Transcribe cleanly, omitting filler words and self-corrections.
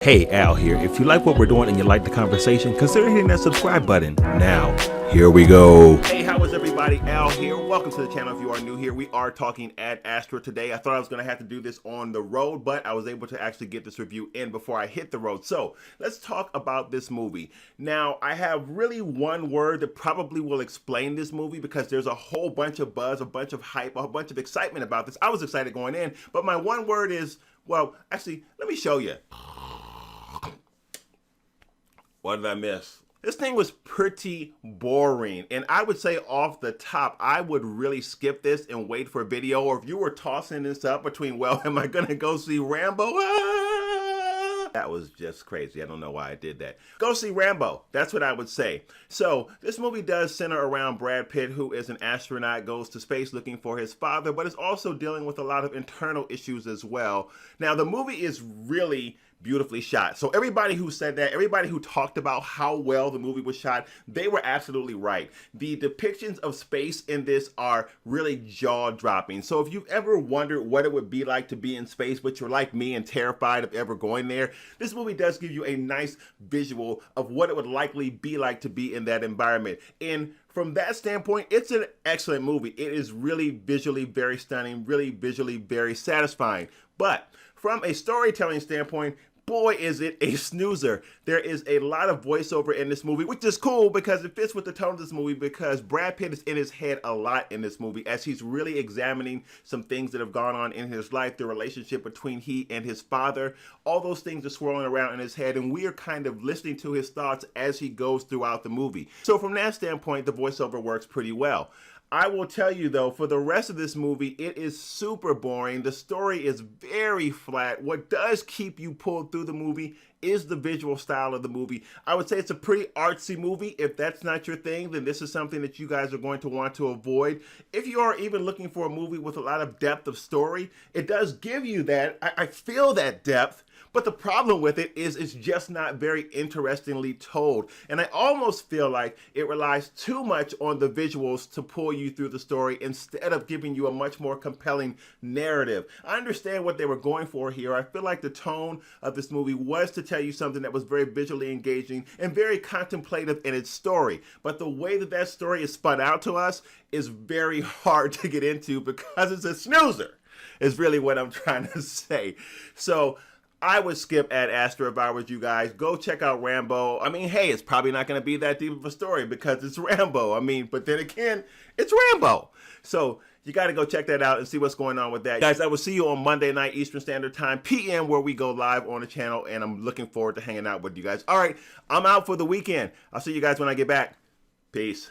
Hey, Al here. If you like what we're doing and you like the conversation, consider hitting that subscribe button. Now, here we go. Hey, how is everybody? Al here. Welcome to the channel if you are new here. We are talking Ad Astra today. I thought I was going to have to do this on the road, but I was able to actually get this review in before I hit the road. So, let's talk about this movie. Now, I have really one word that probably will explain this movie because there's a whole bunch of buzz, a bunch of hype, a bunch of excitement about this. I was excited going in, but my one word is, well, actually, let me show you. What did I miss? This thing was pretty boring, and I would say off the top, I would really skip this and wait for a video, or if you were tossing this up between, well, am I gonna go see Rambo? That was just crazy. I don't know why I did that. Go see Rambo. That's what I would say. So this movie does center around Brad Pitt, who is an astronaut, goes to space looking for his father, but is also dealing with a lot of internal issues as well. Now, the movie is really beautifully shot. So everybody who said that, everybody who talked about how well the movie was shot, they were absolutely right. The depictions of space in this are really jaw-dropping. So if you've ever wondered what it would be like to be in space, but you're like me and terrified of ever going there, this movie does give you a nice visual of what it would likely be like to be in that environment. And from that standpoint, it's an excellent movie. It is really visually very stunning, really visually very satisfying. But from a storytelling standpoint, boy, is it a snoozer. There is a lot of voiceover in this movie, which is cool because it fits with the tone of this movie, because Brad Pitt is in his head a lot in this movie as he's really examining some things that have gone on in his life, the relationship between he and his father. All those things are swirling around in his head, and we are kind of listening to his thoughts as he goes throughout the movie. So from that standpoint, the voiceover works pretty well. I will tell you though, for the rest of this movie, it is super boring. The story is very flat. What does keep you pulled through the movie is the visual style of the movie. I would say it's a pretty artsy movie. If that's not your thing, then this is something that you guys are going to want to avoid. If you are even looking for a movie with a lot of depth of story, it does give you that. I feel that depth. But the problem with it is it's just not very interestingly told. And I almost feel like it relies too much on the visuals to pull you through the story instead of giving you a much more compelling narrative. I understand what they were going for here. I feel like the tone of this movie was to tell you something that was very visually engaging and very contemplative in its story. But the way that that story is spun out to us is very hard to get into because it's a snoozer, is really what I'm trying to say. So I would skip Ad Astra if I was you guys. Go check out Rambo. I mean, hey, it's probably not going to be that deep of a story because it's Rambo. I mean, but then again, it's Rambo. So you got to go check that out and see what's going on with that. Guys, I will see you on Monday night Eastern Standard Time, PM, where we go live on the channel, and I'm looking forward to hanging out with you guys. All right, I'm out for the weekend. I'll see you guys when I get back. Peace.